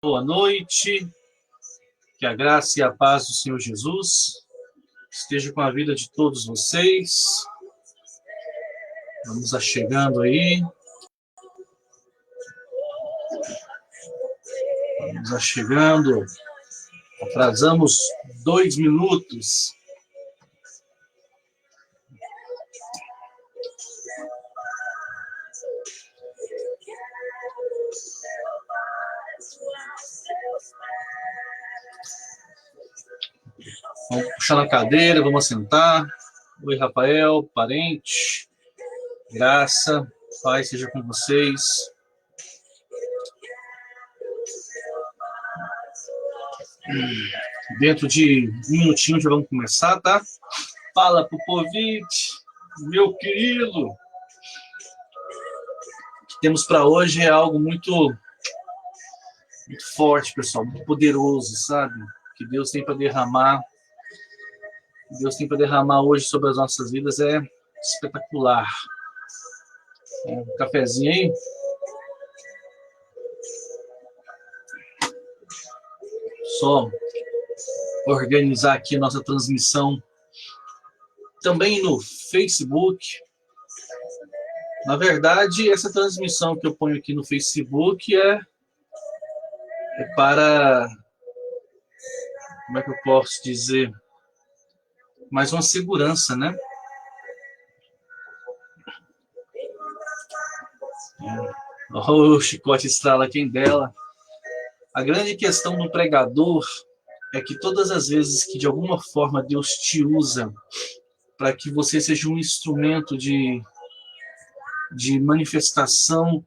Boa noite, que a graça e a paz do Senhor Jesus esteja com a vida de todos vocês. Vamos chegando aí. Vamos chegando. Atrasamos 2 minutos. Vamos puxar na cadeira, vamos sentar. Oi, Rafael, parente. Graça, paz seja com vocês. Dentro de um minutinho já vamos começar, tá? Fala, Popovich, meu querido. O que temos para hoje é algo muito forte, pessoal, muito poderoso, sabe? Que Deus tem para derramar. Deus tem para derramar hoje sobre as nossas vidas é espetacular. Um cafezinho aí. Só organizar aqui a nossa transmissão também no Facebook. Na verdade, essa transmissão que eu ponho aqui no Facebook é para, como é que eu posso dizer, mais uma segurança, né? O chicote estrala quem dela. A grande questão do pregador é que todas as vezes que de alguma forma Deus te usa para que você seja um instrumento de manifestação,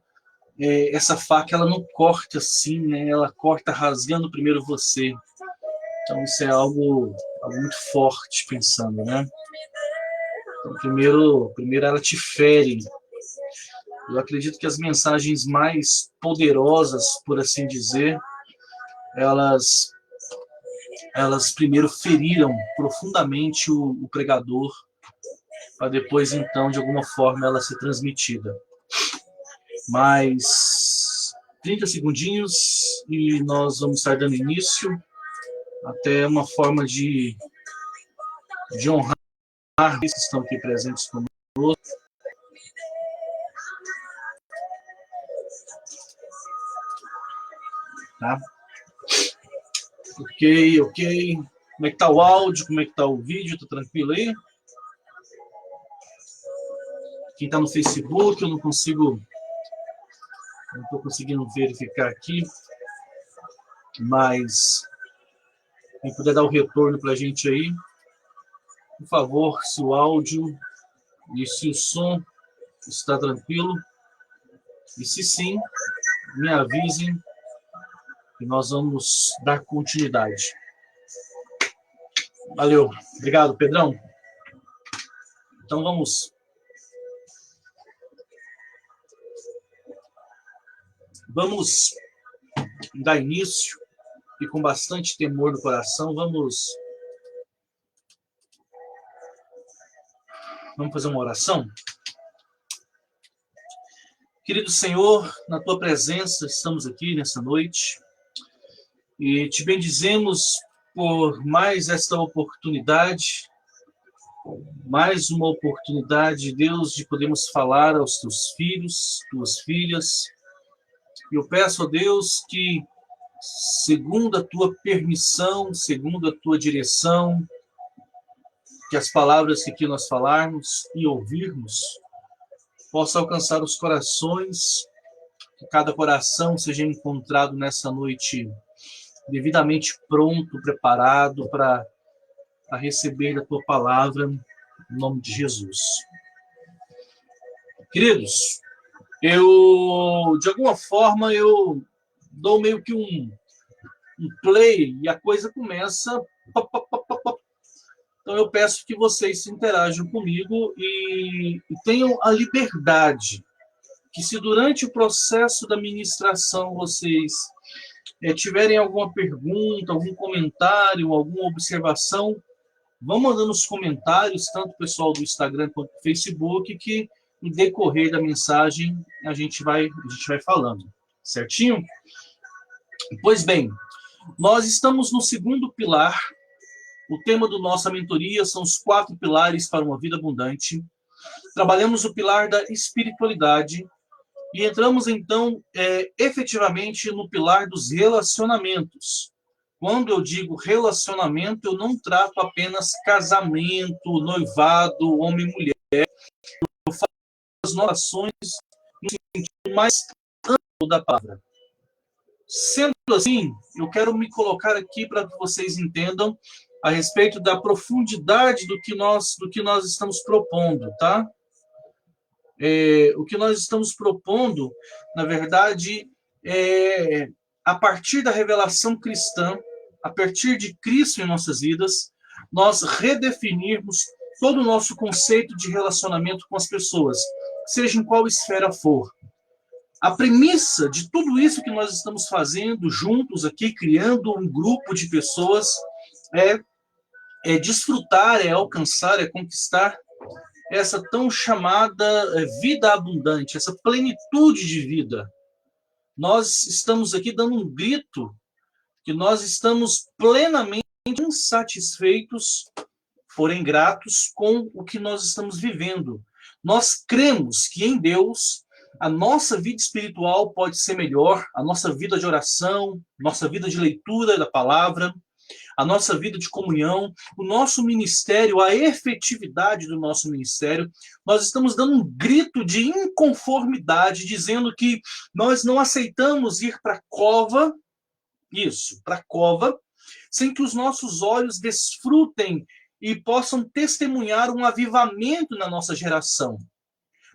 essa faca ela não corta assim, né? Ela corta rasgando primeiro você. Então isso é algo muito forte pensando, né? Então, primeiro ela te fere. Eu acredito que as mensagens mais poderosas, por assim dizer, elas primeiro feriram profundamente o pregador, para depois, então, de alguma forma, ela ser transmitida. Mas 30 segundinhos e nós vamos estar dando início, até uma forma de honrar esses que estão aqui presentes conosco. Tá? Ok. Como é que tá o áudio? Como é que tá o vídeo? Tá tranquilo aí? Quem tá no Facebook, eu não tô conseguindo verificar aqui, mas quem puder dar o retorno pra gente aí, por favor, se o áudio e se o som está tranquilo, e se sim, me avisem e nós vamos dar continuidade. Valeu, obrigado, Pedrão. Então vamos dar início e com bastante temor no coração, vamos fazer uma oração? Querido Senhor, na Tua presença estamos aqui nessa noite e Te bendizemos por mais esta oportunidade, mais uma oportunidade, Deus, de podermos falar aos Teus filhos, Tuas filhas. E eu peço a Deus que, segundo a Tua permissão, segundo a Tua direção, que as palavras que aqui nós falarmos e ouvirmos possam alcançar os corações, que cada coração seja encontrado nessa noite devidamente pronto, preparado para receber a Tua palavra, em nome de Jesus. Queridos, de alguma forma, eu dou meio que um play e a coisa começa. Então eu peço que vocês se interajam comigo e tenham a liberdade que, se durante o processo da ministração vocês tiverem alguma pergunta, algum comentário, alguma observação, vão mandando os comentários, tanto o pessoal do Instagram quanto do Facebook, que no decorrer da mensagem a gente vai falando, certinho? Pois bem, nós estamos no segundo pilar. O tema da nossa mentoria são os 4 pilares para uma vida abundante. Trabalhamos o pilar da espiritualidade e entramos, então, efetivamente no pilar dos relacionamentos. Quando eu digo relacionamento, eu não trato apenas casamento, noivado, homem e mulher. Eu falo das relações no sentido mais amplo da palavra. Sendo assim, eu quero me colocar aqui para que vocês entendam a respeito da profundidade do que nós estamos propondo, tá? O que nós estamos propondo, na verdade, é a partir da revelação cristã, a partir de Cristo em nossas vidas, nós redefinirmos todo o nosso conceito de relacionamento com as pessoas, seja em qual esfera for. A premissa de tudo isso que nós estamos fazendo juntos aqui, criando um grupo de pessoas, é desfrutar, é alcançar, é conquistar essa tão chamada vida abundante, essa plenitude de vida. Nós estamos aqui dando um grito que nós estamos plenamente insatisfeitos, porém gratos com o que nós estamos vivendo. Nós cremos que em Deus a nossa vida espiritual pode ser melhor, a nossa vida de oração, nossa vida de leitura da palavra, a nossa vida de comunhão, o nosso ministério, a efetividade do nosso ministério. Nós estamos dando um grito de inconformidade, dizendo que nós não aceitamos ir para a cova, para a cova, sem que os nossos olhos desfrutem e possam testemunhar um avivamento na nossa geração.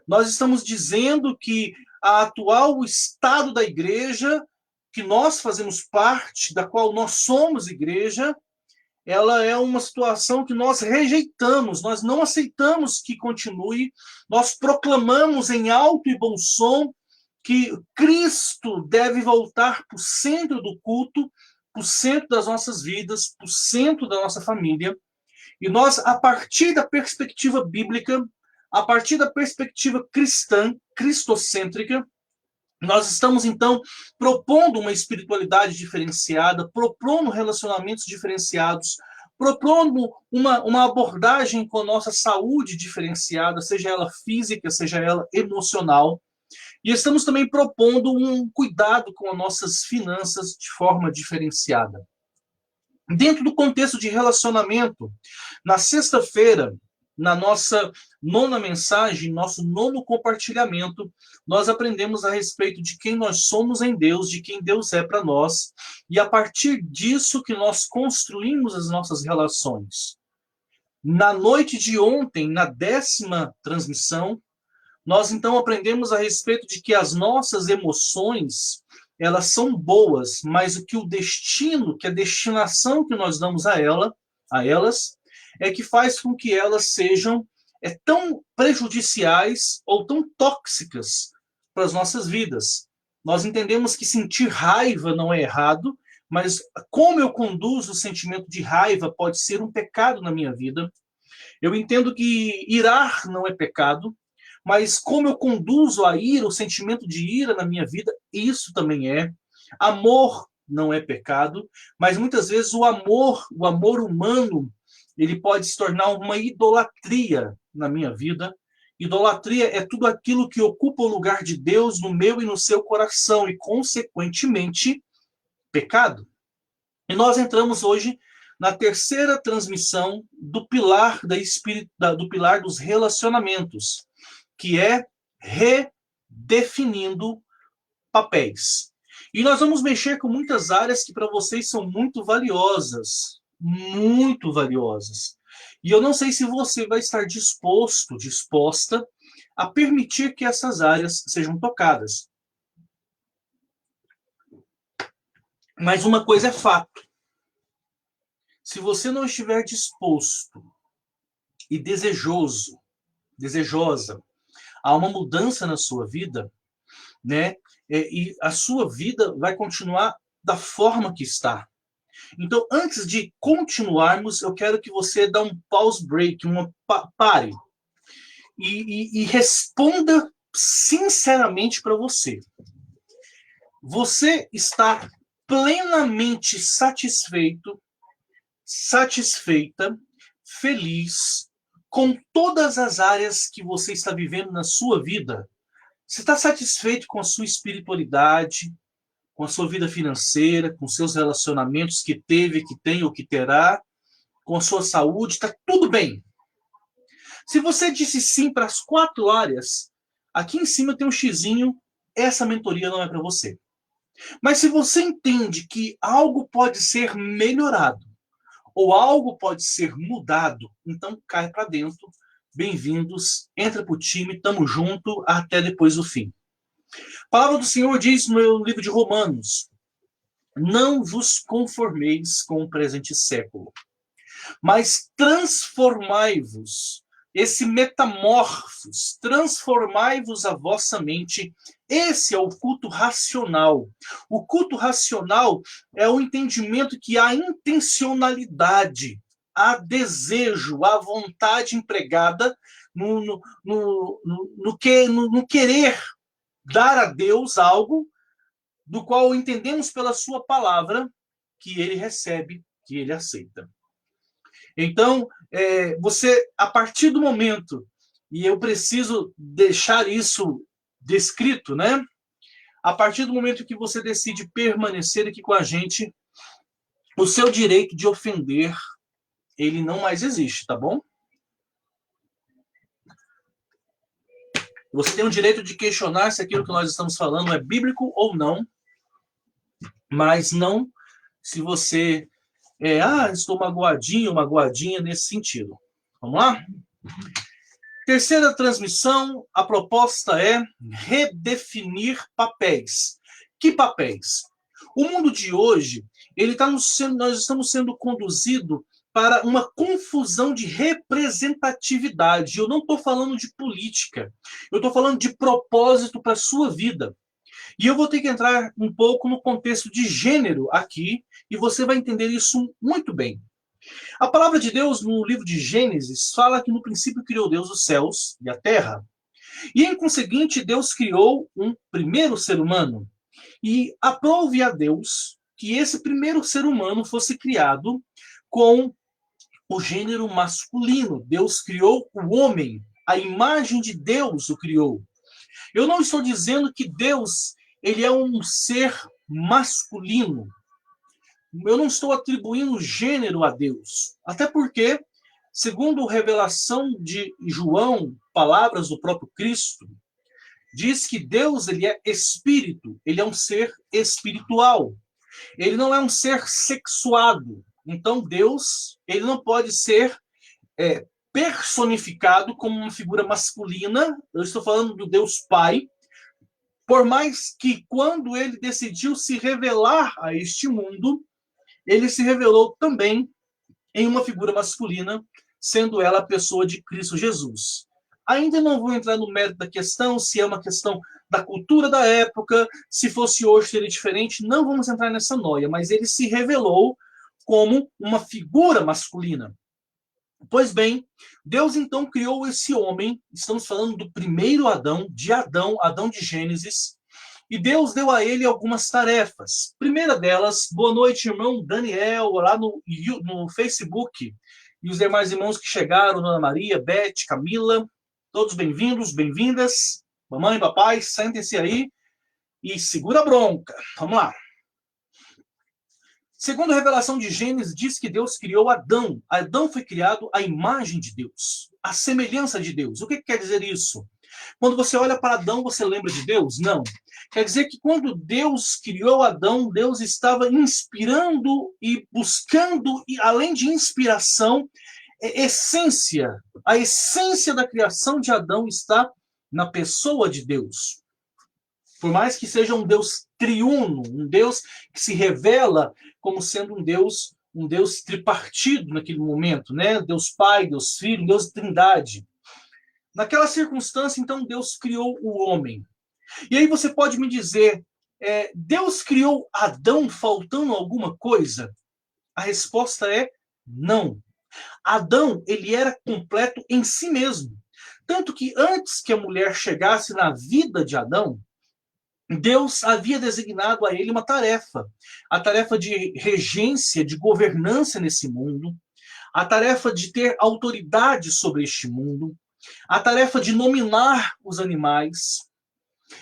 Nós estamos dizendo que a atual estado da igreja, que nós fazemos parte, da qual nós somos igreja, ela é uma situação que nós rejeitamos, nós não aceitamos que continue, nós proclamamos em alto e bom som que Cristo deve voltar para o centro do culto, para o centro das nossas vidas, para o centro da nossa família, e nós, a partir da perspectiva bíblica, a partir da perspectiva cristã, cristocêntrica, nós estamos, então, propondo uma espiritualidade diferenciada, propondo relacionamentos diferenciados, propondo uma abordagem com a nossa saúde diferenciada, seja ela física, seja ela emocional. E estamos também propondo um cuidado com as nossas finanças de forma diferenciada. Dentro do contexto de relacionamento, na sexta-feira, na nossa nona mensagem, nosso nono compartilhamento, nós aprendemos a respeito de quem nós somos em Deus, de quem Deus é para nós, e a partir disso que nós construímos as nossas relações. Na noite de ontem, na 10ª transmissão, nós então aprendemos a respeito de que as nossas emoções, elas são boas, mas o que o destino, que a destinação que nós damos a elas, é que faz com que elas sejam tão prejudiciais ou tão tóxicas para as nossas vidas. Nós entendemos que sentir raiva não é errado, mas como eu conduzo o sentimento de raiva pode ser um pecado na minha vida. Eu entendo que irar não é pecado, mas como eu conduzo a ira, o sentimento de ira na minha vida, isso também é. Amor não é pecado, mas muitas vezes o amor humano, ele pode se tornar uma idolatria na minha vida. Idolatria é tudo aquilo que ocupa o lugar de Deus no meu e no seu coração, e, consequentemente, pecado. E nós entramos hoje na terceira transmissão do pilar do pilar dos relacionamentos, que é redefinindo papéis. E nós vamos mexer com muitas áreas que para vocês são muito valiosas, muito valiosas. E eu não sei se você vai estar disposta a permitir que essas áreas sejam tocadas. Mas uma coisa é fato. Se você não estiver disposto e desejosa a uma mudança na sua vida, né? E a sua vida vai continuar da forma que está. Então, antes de continuarmos, eu quero que você dê um pause break, pare e responda sinceramente para você. Você está plenamente satisfeito, satisfeita, feliz com todas as áreas que você está vivendo na sua vida? Você está satisfeito com a sua espiritualidade, com a sua vida financeira, com seus relacionamentos que teve, que tem ou que terá, com a sua saúde? Está tudo bem. Se você disse sim para as 4 áreas, aqui em cima tem um xizinho, essa mentoria não é para você. Mas se você entende que algo pode ser melhorado, ou algo pode ser mudado, então cai para dentro. Bem-vindos, entra pro time, tamo junto, até depois do fim. A palavra do Senhor diz no livro de Romanos: não vos conformeis com o presente século, mas transformai-vos, esse metamorfos, transformai-vos a vossa mente. Esse é o culto racional. O culto racional é o entendimento que há intencionalidade, há desejo, há vontade empregada no querer dar a Deus algo do qual entendemos pela sua palavra que ele recebe, que ele aceita. Então, você, a partir do momento, e eu preciso deixar isso descrito, né? A partir do momento que você decide permanecer aqui com a gente, o seu direito de ofender, ele não mais existe, tá bom? Você tem o direito de questionar se aquilo que nós estamos falando é bíblico ou não, mas não se você estou magoadinho, magoadinha nesse sentido. Vamos lá? Terceira transmissão, a proposta é redefinir papéis. Que papéis? O mundo de hoje, nós estamos sendo conduzidos para uma confusão de representatividade. Eu não estou falando de política, eu estou falando de propósito para a sua vida. E eu vou ter que entrar um pouco no contexto de gênero aqui, e você vai entender isso muito bem. A palavra de Deus, no livro de Gênesis, fala que no princípio criou Deus os céus e a terra. E, em conseguinte, Deus criou um primeiro ser humano. E aprove a Deus que esse primeiro ser humano fosse criado com o gênero masculino. Deus criou o homem. A imagem de Deus o criou. Eu não estou dizendo que Deus ele é um ser masculino. Eu não estou atribuindo gênero a Deus. Até porque, segundo a revelação de João, palavras do próprio Cristo, diz que Deus ele é espírito, ele é um ser espiritual. Ele não é um ser sexuado. Então, Deus ele não pode ser personificado como uma figura masculina. Eu estou falando do Deus Pai. Por mais que, quando ele decidiu se revelar a este mundo, ele se revelou também em uma figura masculina, sendo ela a pessoa de Cristo Jesus. Ainda não vou entrar no mérito da questão, se é uma questão da cultura da época, se fosse hoje seria diferente, não vamos entrar nessa noia, mas ele se revelou como uma figura masculina. Pois bem, Deus então criou esse homem, estamos falando do primeiro Adão, Adão de Gênesis, e Deus deu a ele algumas tarefas. Primeira delas, boa noite, irmão Daniel, lá no Facebook, e os demais irmãos que chegaram, Dona Maria, Beth, Camila, todos bem-vindos, bem-vindas. Mamãe, papai, sentem-se aí e segura a bronca. Vamos lá. Segundo a revelação de Gênesis, diz que Deus criou Adão. Adão foi criado à imagem de Deus, à semelhança de Deus. O que quer dizer isso? Quando você olha para Adão, você lembra de Deus? Não. Quer dizer que quando Deus criou Adão, Deus estava inspirando e buscando, e além de inspiração, essência. A essência da criação de Adão está na pessoa de Deus. Por mais que seja um Deus triuno, um Deus que se revela como sendo um Deus tripartido naquele momento, né? Deus Pai, Deus Filho, Deus Trindade. Naquela circunstância, então, Deus criou o homem. E aí você pode me dizer, Deus criou Adão faltando alguma coisa? A resposta é não. Adão, ele era completo em si mesmo. Tanto que antes que a mulher chegasse na vida de Adão, Deus havia designado a ele uma tarefa, a tarefa de regência, de governança nesse mundo, a tarefa de ter autoridade sobre este mundo, a tarefa de nominar os animais.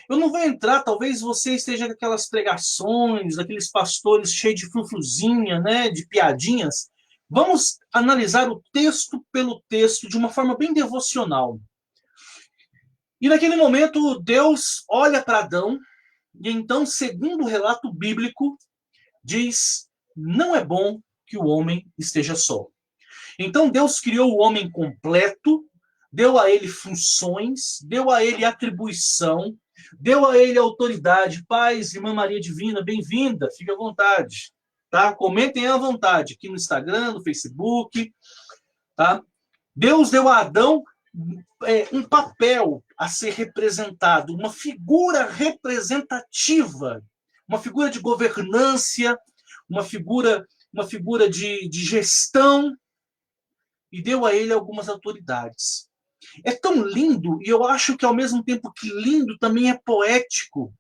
Eu não vou entrar, talvez você esteja com aquelas pregações, aqueles pastores cheios de frufruzinha, né, de piadinhas. Vamos analisar o texto pelo texto de uma forma bem devocional. E naquele momento, Deus olha para Adão, e então, segundo o relato bíblico, diz: não é bom que o homem esteja só. Então, Deus criou o homem completo, deu a ele funções, deu a ele atribuição, deu a ele autoridade. Paz, irmã Maria Divina, bem-vinda, fique à vontade. Tá? Comentem à vontade aqui no Instagram, no Facebook. Tá? Deus deu a Adão um papel a ser representado, uma figura representativa, uma figura de governância, uma figura de gestão, e deu a ele algumas autoridades. É tão lindo, e eu acho que ao mesmo tempo que lindo, também é poético,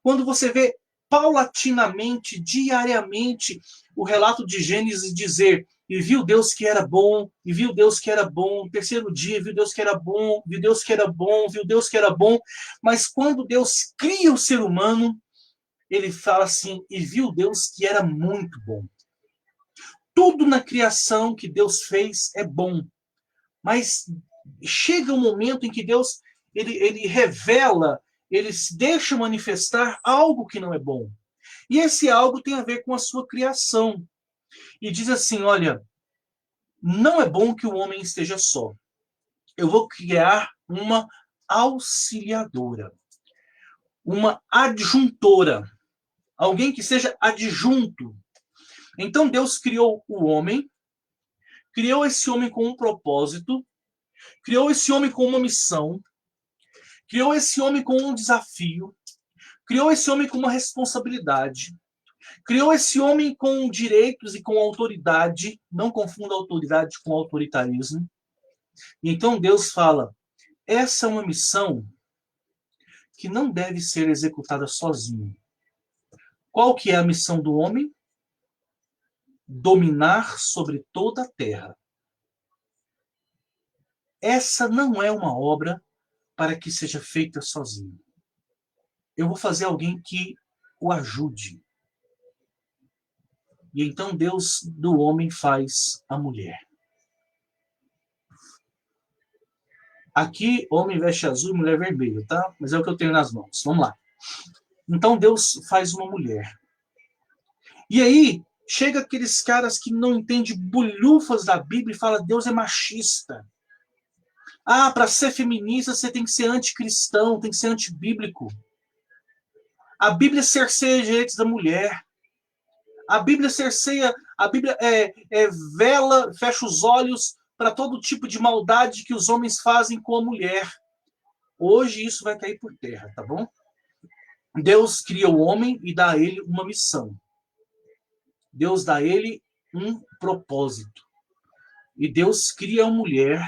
quando você vê paulatinamente, diariamente, o relato de Gênesis dizer: e viu Deus que era bom, e viu Deus que era bom, terceiro dia, viu Deus que era bom, viu Deus que era bom, viu Deus que era bom. Mas quando Deus cria o ser humano, ele fala assim: e viu Deus que era muito bom. Tudo na criação que Deus fez é bom, mas chega um momento em que Deus ele revela, ele se deixa manifestar algo que não é bom. E esse algo tem a ver com a sua criação. E diz assim: olha, não é bom que o homem esteja só. Eu vou criar uma auxiliadora, uma adjuntora, alguém que seja adjunto. Então Deus criou o homem, criou esse homem com um propósito, criou esse homem com uma missão, criou esse homem com um desafio, criou esse homem com uma responsabilidade, criou esse homem com direitos e com autoridade. Não confunda autoridade com autoritarismo. E então Deus fala: essa é uma missão que não deve ser executada sozinho. Qual que é a missão do homem? Dominar sobre toda a terra. Essa não é uma obra para que seja feita sozinho. Eu vou fazer alguém que o ajude. E então Deus do homem faz a mulher. Aqui, homem veste azul e mulher vermelha, tá? Mas é o que eu tenho nas mãos. Vamos lá. Então Deus faz uma mulher. E aí, chega aqueles caras que não entendem bulhufas da Bíblia e fala: Deus é machista. Ah, para ser feminista você tem que ser anticristão, tem que ser antibíblico. A Bíblia cerceia os direitos da mulher. A Bíblia cerceia, a Bíblia vela, fecha os olhos para todo tipo de maldade que os homens fazem com a mulher. Hoje isso vai cair por terra, tá bom? Deus cria o homem e dá a ele uma missão. Deus dá a ele um propósito. E Deus cria a mulher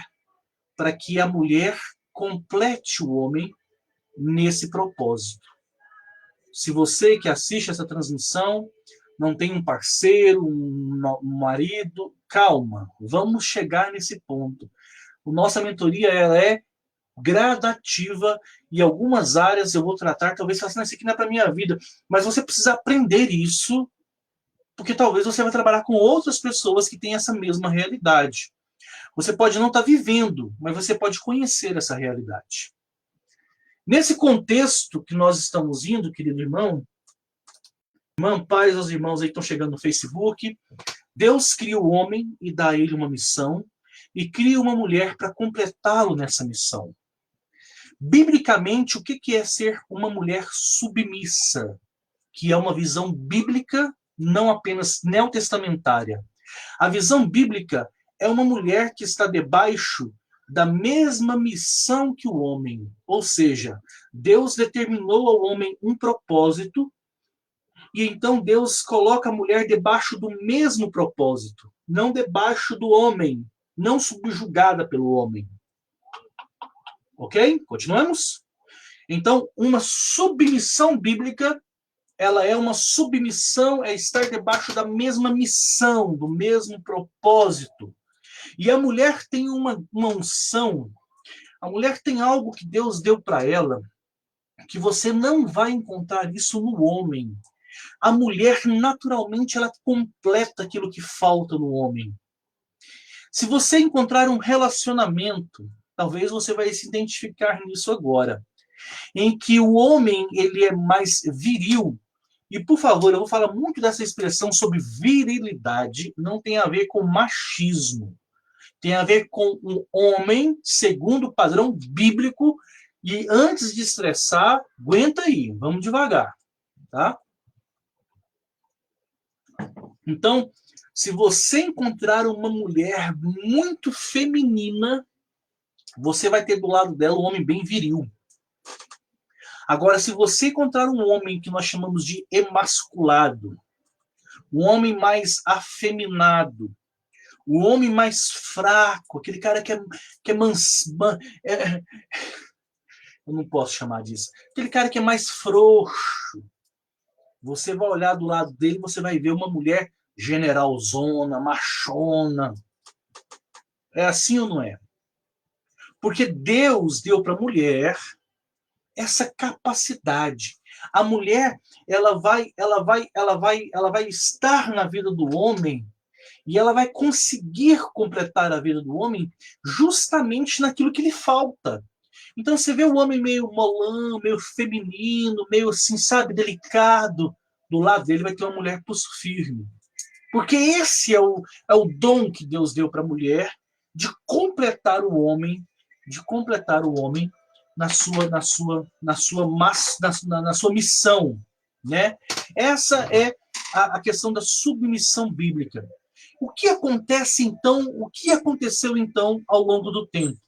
para que a mulher complete o homem nesse propósito. Se você que assiste essa transmissão não tem um parceiro, um marido, calma, vamos chegar nesse ponto. A nossa mentoria ela é gradativa e algumas áreas eu vou tratar, talvez faça isso aqui não é para minha vida, mas você precisa aprender isso, porque talvez você vai trabalhar com outras pessoas que têm essa mesma realidade. Você pode não estar vivendo, mas você pode conhecer essa realidade. Nesse contexto que nós estamos indo, querido irmão, paz aos irmãos aí que estão chegando no Facebook, Deus cria o homem e dá a ele uma missão, e cria uma mulher para completá-lo nessa missão. Biblicamente, o que é ser uma mulher submissa? Que é uma visão bíblica, não apenas neotestamentária. A visão bíblica é uma mulher que está debaixo da mesma missão que o homem. Ou seja, Deus determinou ao homem um propósito, e então Deus coloca a mulher debaixo do mesmo propósito, não debaixo do homem, não subjugada pelo homem. Ok? Continuamos? Então, uma submissão bíblica, ela é uma submissão, é estar debaixo da mesma missão, do mesmo propósito. E a mulher tem uma unção, a mulher tem algo que Deus deu para ela, que você não vai encontrar isso no homem. A mulher, naturalmente, ela completa aquilo que falta no homem. Se você encontrar um relacionamento, talvez você vai se identificar nisso agora, em que o homem ele é mais viril. E, por favor, eu vou falar muito dessa expressão sobre virilidade, não tem a ver com machismo. Tem a ver com um homem, segundo o padrão bíblico, e antes de estressar, aguenta aí, vamos devagar, tá? Então, se você encontrar uma mulher muito feminina, você vai ter do lado dela um homem bem viril. Agora, se você encontrar um homem que nós chamamos de emasculado, um homem mais afeminado, o homem mais fraco, aquele cara que é eu não posso chamar disso. Aquele cara que é mais frouxo. Você vai olhar do lado dele, você vai ver uma mulher generalzona, machona. É assim ou não é? Porque Deus deu para a mulher essa capacidade. A mulher, ela vai estar na vida do homem e ela vai conseguir completar a vida do homem justamente naquilo que lhe falta. Então você vê o homem meio molão, meio feminino, meio assim, sabe, delicado. Do lado dele vai ter uma mulher pulso firme. Porque esse é o dom que Deus deu para a mulher de completar o homem, na sua missão, né? Essa é a questão da submissão bíblica. O que acontece então? O que aconteceu então ao longo do tempo?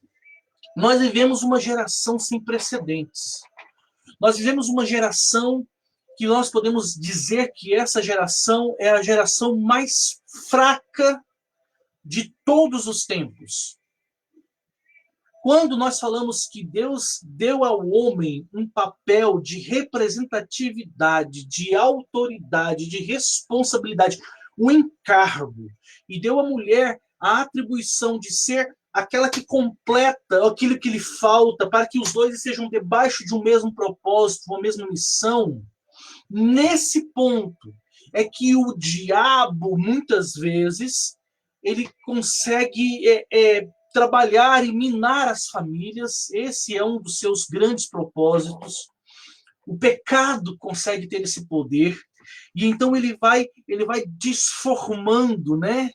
Nós vivemos uma geração sem precedentes. Nós vivemos uma geração que nós podemos dizer que essa geração é a geração mais fraca de todos os tempos. Quando nós falamos que Deus deu ao homem um papel de representatividade, de autoridade, de responsabilidade, um encargo, e deu à mulher a atribuição de ser aquela que completa aquilo que lhe falta para que os dois estejam debaixo de um mesmo propósito, uma mesma missão, nesse ponto é que o diabo, muitas vezes, ele consegue trabalhar e minar as famílias. Esse é um dos seus grandes propósitos. O pecado consegue ter esse poder. E então ele vai desformando, né,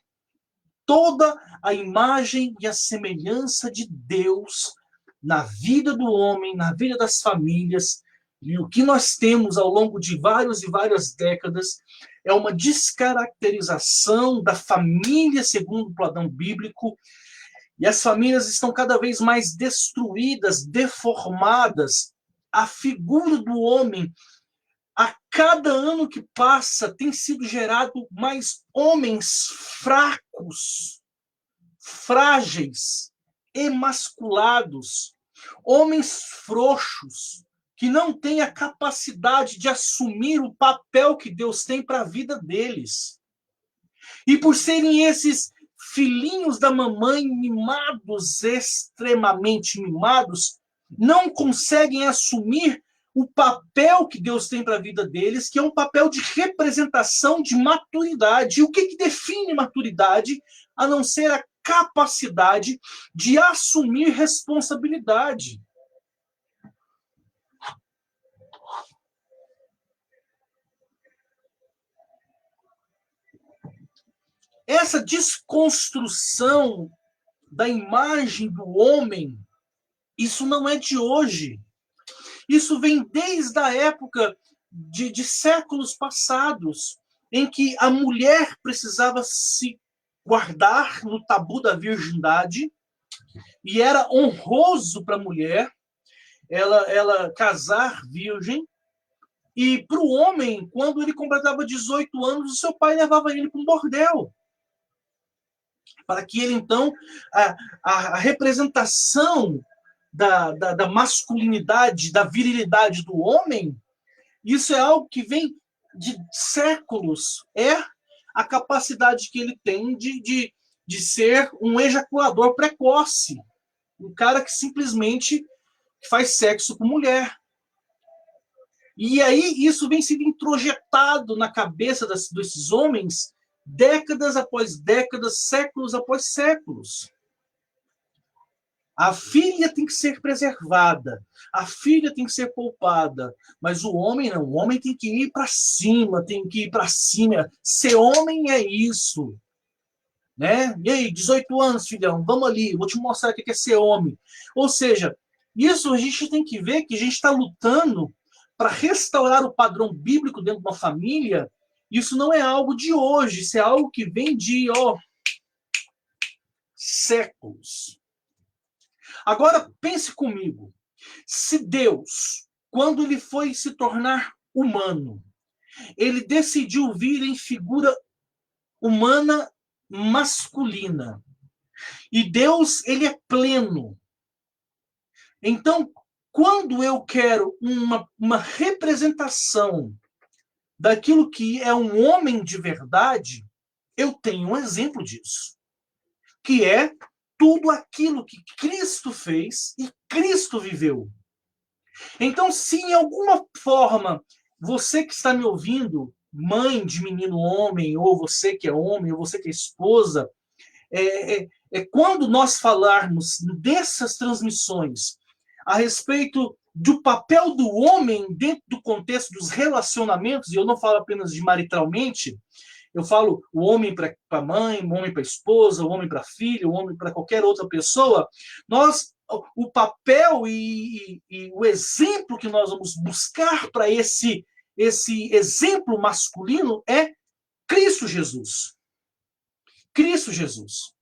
toda a imagem e a semelhança de Deus na vida do homem, na vida das famílias. E o que nós temos ao longo de várias e várias décadas é uma descaracterização da família segundo o padrão bíblico, e as famílias estão cada vez mais destruídas, deformadas. A figura do homem, a cada ano que passa, tem sido gerado mais homens fracos, frágeis, emasculados, homens frouxos, que não têm a capacidade de assumir o papel que Deus tem para a vida deles. E por serem esses filhinhos da mamãe mimados, extremamente mimados, não conseguem assumir o papel que Deus tem para a vida deles, que é um papel de representação de maturidade. E o que define maturidade, a não ser a capacidade de assumir responsabilidade? Essa desconstrução da imagem do homem, isso não é de hoje. Isso vem desde a época de séculos passados, em que a mulher precisava se guardar no tabu da virgindade, e era honroso para a mulher ela casar virgem, e para o homem, quando ele completava 18 anos, o seu pai levava ele para um bordel, para que ele, então, a representação da masculinidade, da virilidade do homem, isso é algo que vem de séculos. É a capacidade que ele tem de ser um ejaculador precoce. Um cara que simplesmente faz sexo com mulher. E aí isso vem sendo introjetado na cabeça desses homens décadas após décadas, séculos após séculos. A filha tem que ser preservada, a filha tem que ser poupada, mas o homem não, o homem tem que ir para cima, tem que ir para cima. Ser homem é isso, né? E aí, 18 anos, filhão, vamos ali, vou te mostrar o que é ser homem. Ou seja, isso a gente tem que ver que a gente está lutando para restaurar o padrão bíblico dentro de uma família. Isso não é algo de hoje, isso é algo que vem de séculos. Agora, pense comigo. Se Deus, quando ele foi se tornar humano, ele decidiu vir em figura humana masculina. E Deus, ele é pleno. Então, quando eu quero uma representação daquilo que é um homem de verdade, eu tenho um exemplo disso, que é tudo aquilo que Cristo fez e Cristo viveu. Então, se em alguma forma você que está me ouvindo, mãe de menino homem, ou você que é homem, ou você que é esposa, quando nós falarmos dessas transmissões a respeito do papel do homem dentro do contexto dos relacionamentos, e eu não falo apenas de maritalmente, eu falo o homem para a mãe, o homem para a esposa, o homem para a filha, o homem para qualquer outra pessoa, o papel e o exemplo que nós vamos buscar para esse exemplo masculino é Cristo Jesus. Cristo Jesus.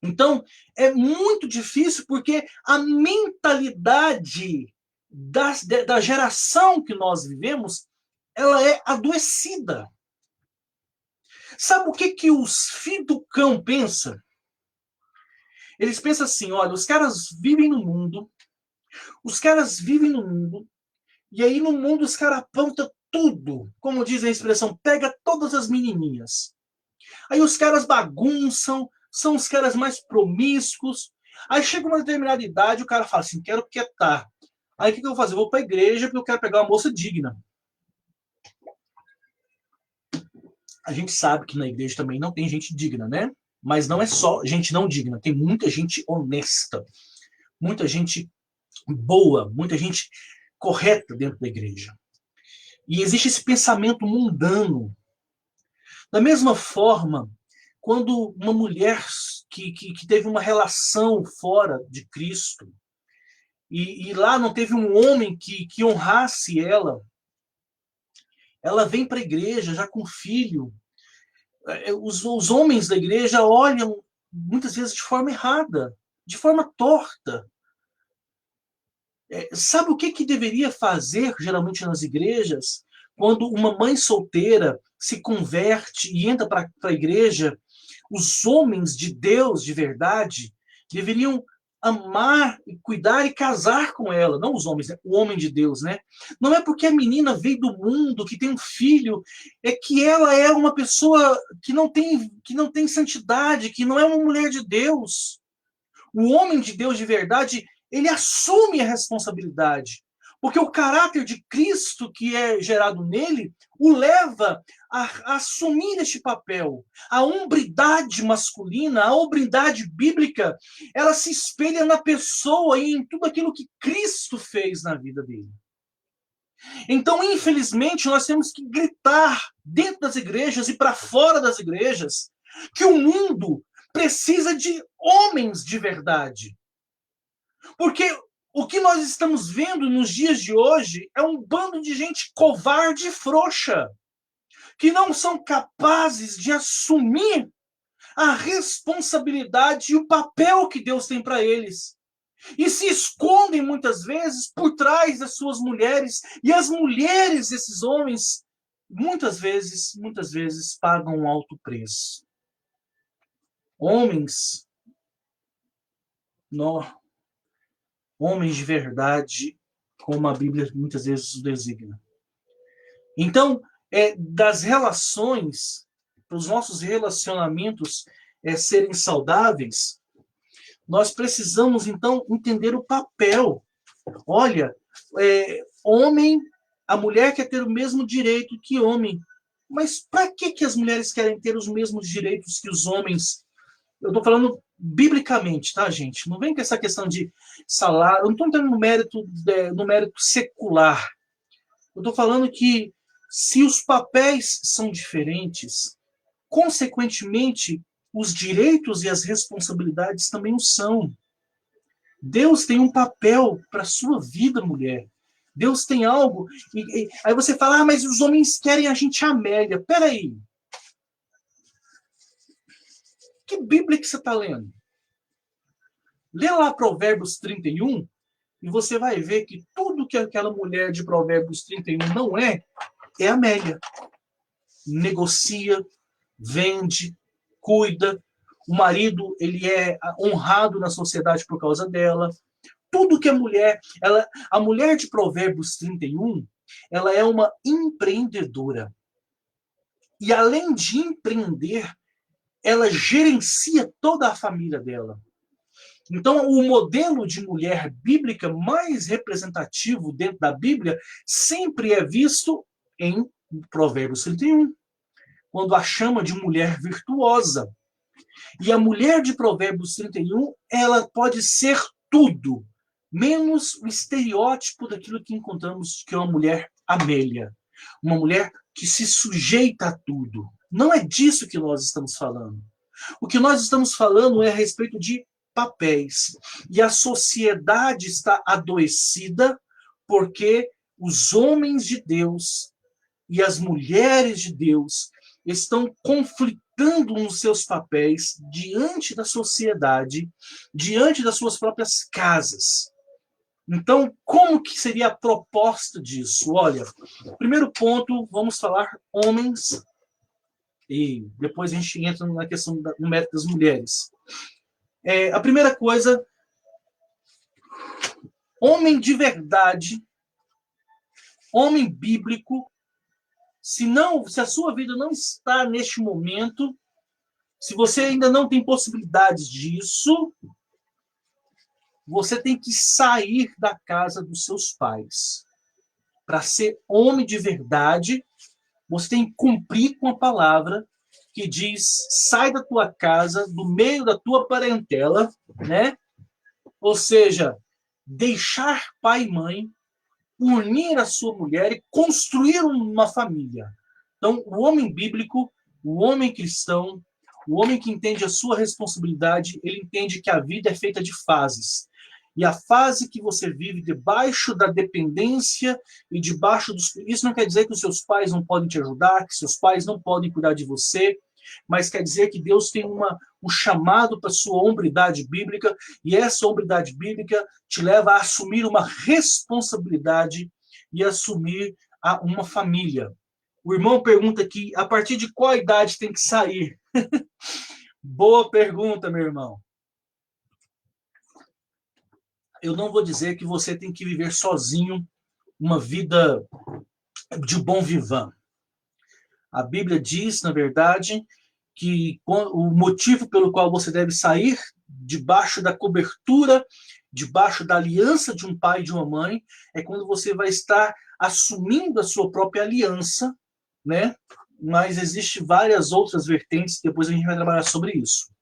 Então, é muito difícil porque a mentalidade da geração que nós vivemos, ela é adoecida. Sabe o que os filhos do cão pensam? Eles pensam assim, olha, os caras vivem no mundo, e aí no mundo os caras apontam tudo, como diz a expressão, pega todas as menininhas. Aí os caras bagunçam, são os caras mais promíscuos. Aí chega uma determinada idade, o cara fala assim, quero quietar. Aí o que eu vou fazer? Eu vou para a igreja porque eu quero pegar uma moça digna. A gente sabe que na igreja também não tem gente digna, né? Mas não é só gente não digna, tem muita gente honesta, muita gente boa, muita gente correta dentro da igreja. E existe esse pensamento mundano. Da mesma forma, quando uma mulher que teve uma relação fora de Cristo, e lá não teve um homem que honrasse ela vem para a igreja já com filho. Os homens da igreja olham muitas vezes de forma errada, de forma torta. Sabe o que deveria fazer geralmente nas igrejas? Quando uma mãe solteira se converte e entra para a igreja, os homens de Deus de verdade deveriam amar, cuidar e casar com ela, não os homens, né? O homem de Deus, né? Não é porque a menina veio do mundo, que tem um filho, é que ela é uma pessoa que não tem santidade, que não é uma mulher de Deus. O homem de Deus de verdade, ele assume a responsabilidade. Porque o caráter de Cristo que é gerado nele o leva a assumir este papel. A hombridade masculina, a hombridade bíblica, ela se espelha na pessoa e em tudo aquilo que Cristo fez na vida dele. Então, infelizmente, nós temos que gritar dentro das igrejas e para fora das igrejas que o mundo precisa de homens de verdade. Porque o que nós estamos vendo nos dias de hoje é um bando de gente covarde e frouxa, que não são capazes de assumir a responsabilidade e o papel que Deus tem para eles. E se escondem muitas vezes por trás das suas mulheres, e as mulheres desses homens muitas vezes pagam um alto preço. Homens, homens de verdade, como a Bíblia muitas vezes os designa. Então, das relações, para os nossos relacionamentos serem saudáveis, nós precisamos, então, entender o papel. Olha, homem, a mulher quer ter o mesmo direito que homem. Mas para que as mulheres querem ter os mesmos direitos que os homens? Eu estou falando biblicamente, tá, gente? Não vem com essa questão de salário. Eu não estou entrando no mérito secular. Eu estou falando que se os papéis são diferentes, consequentemente, os direitos e as responsabilidades também o são. Deus tem um papel para a sua vida, mulher. Deus tem algo. Aí você fala, mas os homens querem a gente Amélia. Peraí. Que Bíblia que você está lendo? Lê lá Provérbios 31 e você vai ver que tudo que aquela mulher de Provérbios 31 não é Amélia. Negocia, vende, cuida. O marido, ele é honrado na sociedade por causa dela. Tudo que a mulher de Provérbios 31, ela é uma empreendedora. E além de empreender, ela gerencia toda a família dela. Então, o modelo de mulher bíblica mais representativo dentro da Bíblia sempre é visto em Provérbios 31, quando a chama de mulher virtuosa. E a mulher de Provérbios 31, ela pode ser tudo, menos o estereótipo daquilo que encontramos que é uma mulher Amélia. Uma mulher que se sujeita a tudo. Não é disso que nós estamos falando. O que nós estamos falando é a respeito de papéis. E a sociedade está adoecida porque os homens de Deus e as mulheres de Deus estão conflitando nos seus papéis diante da sociedade, diante das suas próprias casas. Então, como que seria a proposta disso? Olha, primeiro ponto, vamos falar homens, e depois a gente entra na questão do mérito das mulheres. A primeira coisa, homem de verdade, homem bíblico, se a sua vida não está neste momento, se você ainda não tem possibilidades disso, você tem que sair da casa dos seus pais. Para ser homem de verdade, você tem que cumprir com a palavra que diz, sai da tua casa, do meio da tua parentela, né? Ou seja, deixar pai e mãe, unir a sua mulher e construir uma família. Então, o homem bíblico, o homem cristão, o homem que entende a sua responsabilidade, ele entende que a vida é feita de fases. E a fase que você vive debaixo da dependência e debaixo dos... Isso não quer dizer que os seus pais não podem te ajudar, que seus pais não podem cuidar de você, mas quer dizer que Deus tem um chamado para a sua hombridade bíblica, e essa hombridade bíblica te leva a assumir uma responsabilidade e assumir uma família. O irmão pergunta aqui, a partir de qual idade tem que sair? Boa pergunta, meu irmão. Eu não vou dizer que você tem que viver sozinho uma vida de bom vivant. A Bíblia diz, na verdade, que o motivo pelo qual você deve sair debaixo da cobertura, debaixo da aliança de um pai e de uma mãe, é quando você vai estar assumindo a sua própria aliança, né? Mas existem várias outras vertentes, depois a gente vai trabalhar sobre isso.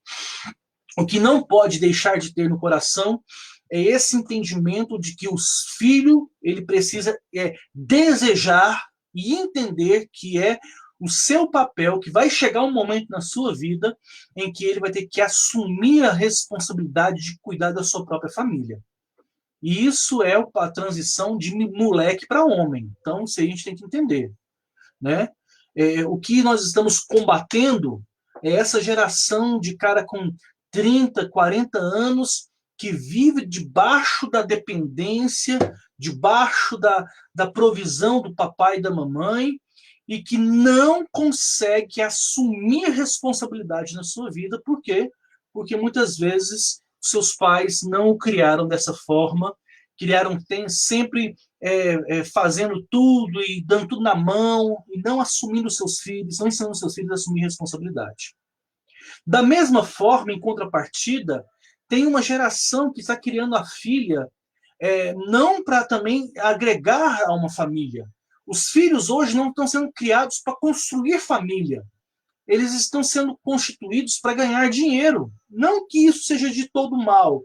O que não pode deixar de ter no coração é esse entendimento de que o filho ele precisa desejar e entender que é o seu papel, que vai chegar um momento na sua vida em que ele vai ter que assumir a responsabilidade de cuidar da sua própria família. E isso é a transição de moleque para homem. Então, isso aí a gente tem que entender, né? O que nós estamos combatendo é essa geração de cara com 30, 40 anos que vive debaixo da dependência, debaixo da provisão do papai e da mamãe, e que não consegue assumir responsabilidade na sua vida. Por quê? Porque muitas vezes seus pais não o criaram dessa forma, sempre fazendo tudo e dando tudo na mão, e não assumindo seus filhos, não ensinando seus filhos a assumir responsabilidade. Da mesma forma, em contrapartida, tem uma geração que está criando a filha não para também agregar a uma família. Os filhos hoje não estão sendo criados para construir família. Eles estão sendo constituídos para ganhar dinheiro. Não que isso seja de todo mal,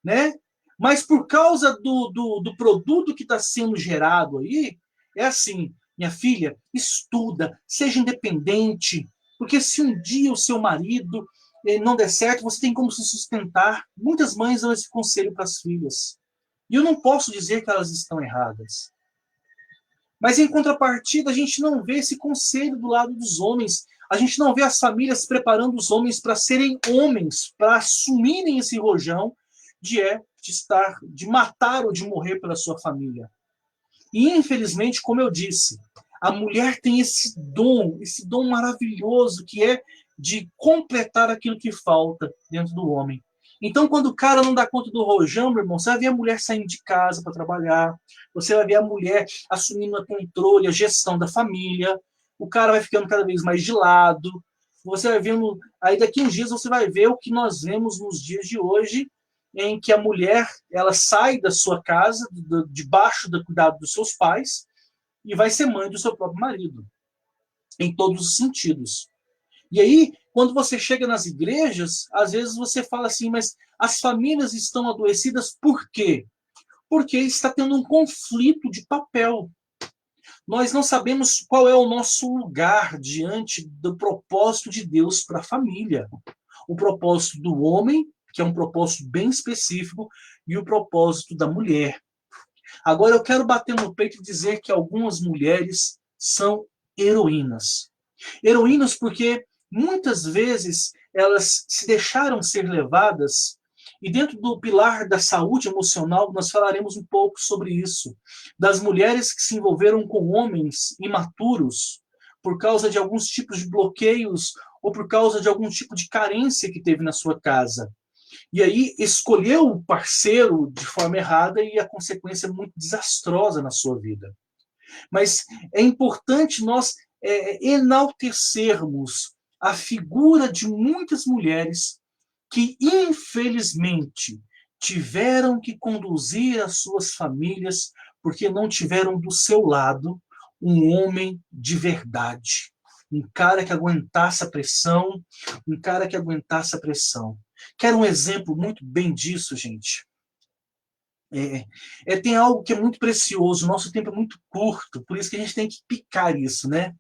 né? Mas por causa do produto que está sendo gerado aí, é assim, minha filha, estuda, seja independente, porque se um dia o seu marido não der certo, você tem como se sustentar. Muitas mães dão esse conselho para as filhas. E eu não posso dizer que elas estão erradas. Mas, em contrapartida, a gente não vê esse conselho do lado dos homens. A gente não vê as famílias preparando os homens para serem homens, para assumirem esse rojão de matar ou de morrer pela sua família. E, infelizmente, como eu disse, a mulher tem esse dom maravilhoso que é de completar aquilo que falta dentro do homem. Então, quando o cara não dá conta do rojão, meu irmão, você vai ver a mulher saindo de casa para trabalhar, você vai ver a mulher assumindo o controle, a gestão da família, o cara vai ficando cada vez mais de lado, você vai vendo, aí daqui uns dias você vai ver o que nós vemos nos dias de hoje, em que a mulher ela sai da sua casa, debaixo do cuidado dos seus pais, e vai ser mãe do seu próprio marido, em todos os sentidos. E aí, quando você chega nas igrejas, às vezes você fala assim, mas as famílias estão adoecidas por quê? Porque está tendo um conflito de papel. Nós não sabemos qual é o nosso lugar diante do propósito de Deus para a família. O propósito do homem, que é um propósito bem específico, e o propósito da mulher. Agora eu quero bater no peito e dizer que algumas mulheres são heroínas. Heroínas porque muitas vezes elas se deixaram ser levadas, e dentro do pilar da saúde emocional nós falaremos um pouco sobre isso, das mulheres que se envolveram com homens imaturos por causa de alguns tipos de bloqueios ou por causa de algum tipo de carência que teve na sua casa. E aí escolheu o parceiro de forma errada e a consequência é muito desastrosa na sua vida. Mas é importante nós enaltecermos a figura de muitas mulheres que, infelizmente, tiveram que conduzir as suas famílias porque não tiveram do seu lado um homem de verdade. Um cara que aguentasse a pressão, um cara que aguentasse a pressão. Quero um exemplo muito bem disso, gente. Tem algo que é muito precioso, o nosso tempo é muito curto, por isso que a gente tem que picar isso, né?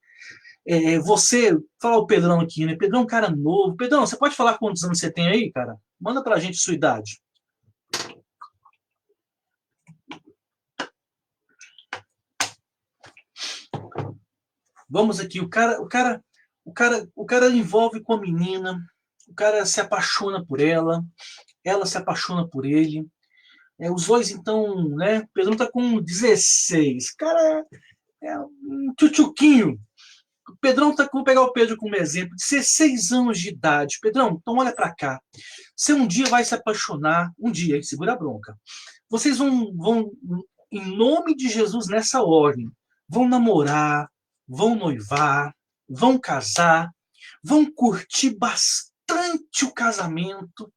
Fala o Pedrão aqui, né? Pedrão é um cara novo. Pedrão, você pode falar quantos anos você tem aí, cara? Manda pra gente sua idade. Vamos aqui, o cara envolve com a menina, o cara se apaixona por ela se apaixona por ele. Os dois, então, né? Pedrão tá com 16. Cara, é um tchutchuquinho. O Pedrão tá, vou pegar o Pedro como exemplo, 16 anos de idade. Pedrão, então olha para cá. Você um dia vai se apaixonar, um dia, aí segura a bronca. Vocês vão, em nome de Jesus, nessa ordem, vão namorar, vão noivar, vão casar, vão curtir bastante o casamento.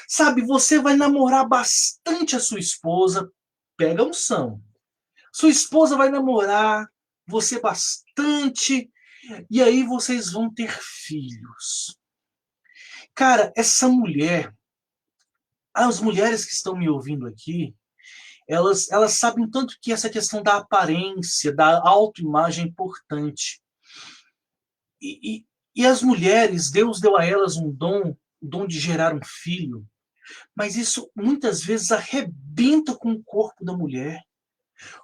Sabe, você vai namorar bastante a sua esposa, pega a unção. Sua esposa vai namorar você bastante, e aí vocês vão ter filhos. Cara, essa mulher, as mulheres que estão me ouvindo aqui, elas sabem tanto que essa questão da aparência, da autoimagem é importante. E as mulheres, Deus deu a elas um dom, o dom de gerar um filho, mas isso muitas vezes arrebenta com o corpo da mulher.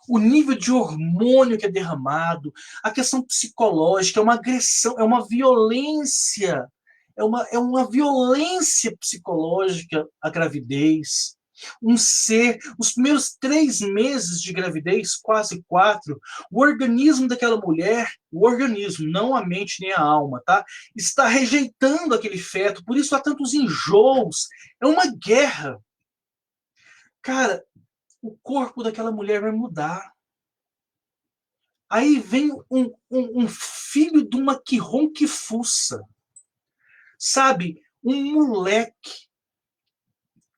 O nível de hormônio que é derramado, a questão psicológica, é uma agressão, é uma violência, é uma violência psicológica a gravidez. Os primeiros 3 meses de gravidez, quase 4, o organismo daquela mulher, o organismo, não a mente nem a alma, tá? Está rejeitando aquele feto, por isso há tantos enjoos. É uma guerra. Cara, o corpo daquela mulher vai mudar. Aí vem um filho de uma que ronca e fuça. Sabe? Um moleque.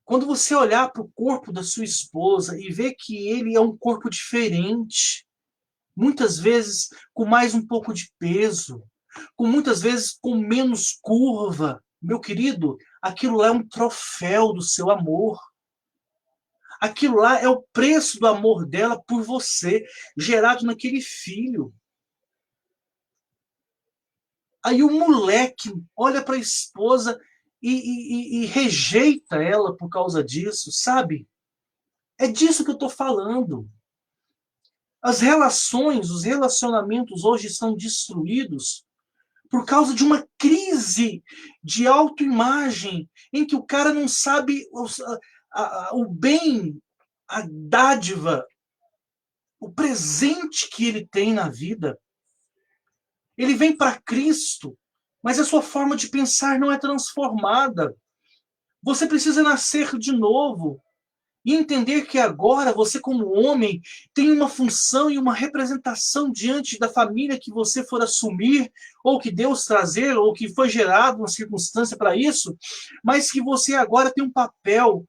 Quando você olhar para o corpo da sua esposa e ver que ele é um corpo diferente, muitas vezes com mais um pouco de peso, com muitas vezes com menos curva, meu querido, aquilo lá é um troféu do seu amor. Aquilo lá é o preço do amor dela por você, gerado naquele filho. Aí o moleque olha para a esposa e rejeita ela por causa disso, sabe? É disso que eu estou falando. As relações, os relacionamentos hoje estão destruídos por causa de uma crise de autoimagem, em que o cara não sabe o bem, a dádiva, o presente que ele tem na vida. Ele vem para Cristo, mas a sua forma de pensar não é transformada. Você precisa nascer de novo e entender que agora você, como homem, tem uma função e uma representação diante da família que você for assumir, ou que Deus trazer, ou que foi gerado uma circunstância para isso, mas que você agora tem um papel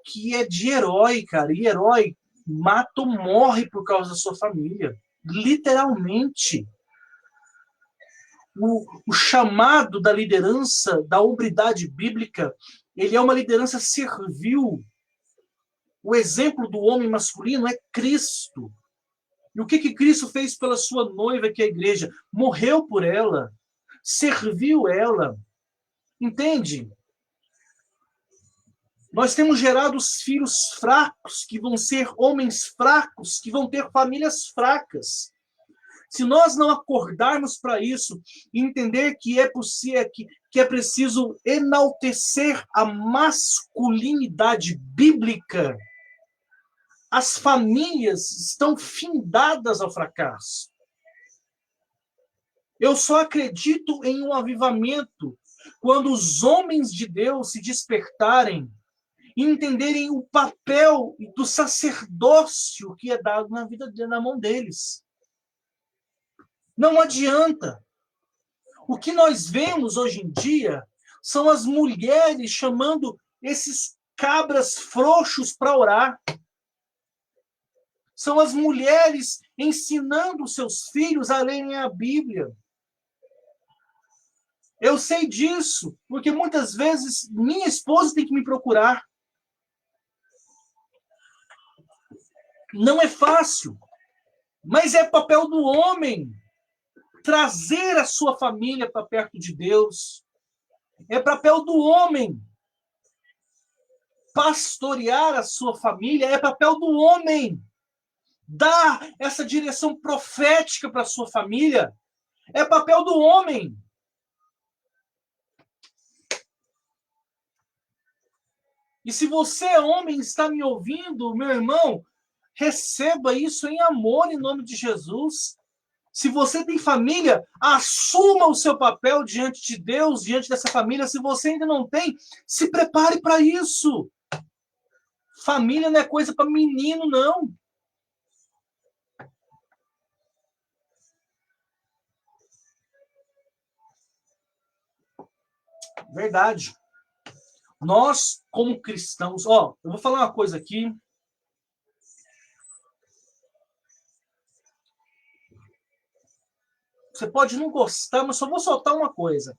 que é de herói, cara, e herói mata ou morre por causa da sua família, literalmente. O chamado da liderança, da hombridade bíblica, ele é uma liderança servil. O exemplo do homem masculino é Cristo. E o que Cristo fez pela sua noiva, que é a igreja? Morreu por ela, serviu ela. Entende? Nós temos gerado os filhos fracos, que vão ser homens fracos, que vão ter famílias fracas. Se nós não acordarmos para isso e entender que é possível, que é preciso enaltecer a masculinidade bíblica, as famílias estão findadas ao fracasso. Eu só acredito em um avivamento quando os homens de Deus se despertarem e entenderem o papel do sacerdócio que é dado na vida, na mão deles. Não adianta. O que nós vemos hoje em dia são as mulheres chamando esses cabras frouxos para orar. São as mulheres ensinando seus filhos a lerem a Bíblia. Eu sei disso, porque muitas vezes minha esposa tem que me procurar. Não é fácil, mas é papel do homem trazer a sua família para perto de Deus. É papel do homem pastorear a sua família. É papel do homem dar essa direção profética para a sua família. É papel do homem. E se você, homem, está me ouvindo, meu irmão, receba isso em amor, em nome de Jesus. Se você tem família, assuma o seu papel diante de Deus, diante dessa família. Se você ainda não tem, se prepare para isso. Família não é coisa para menino, não. Verdade. Nós, como cristãos, eu vou falar uma coisa aqui. Você pode não gostar, mas só vou soltar uma coisa.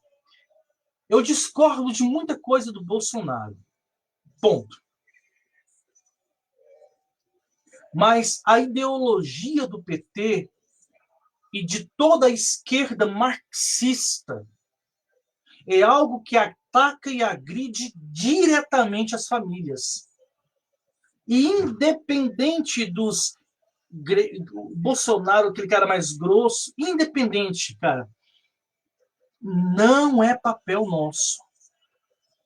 Eu discordo de muita coisa do Bolsonaro. Ponto. Mas a ideologia do PT e de toda a esquerda marxista é algo que ataca e agride diretamente as famílias. E independente dos Bolsonaro, aquele cara mais grosso, independente, cara, não é papel nosso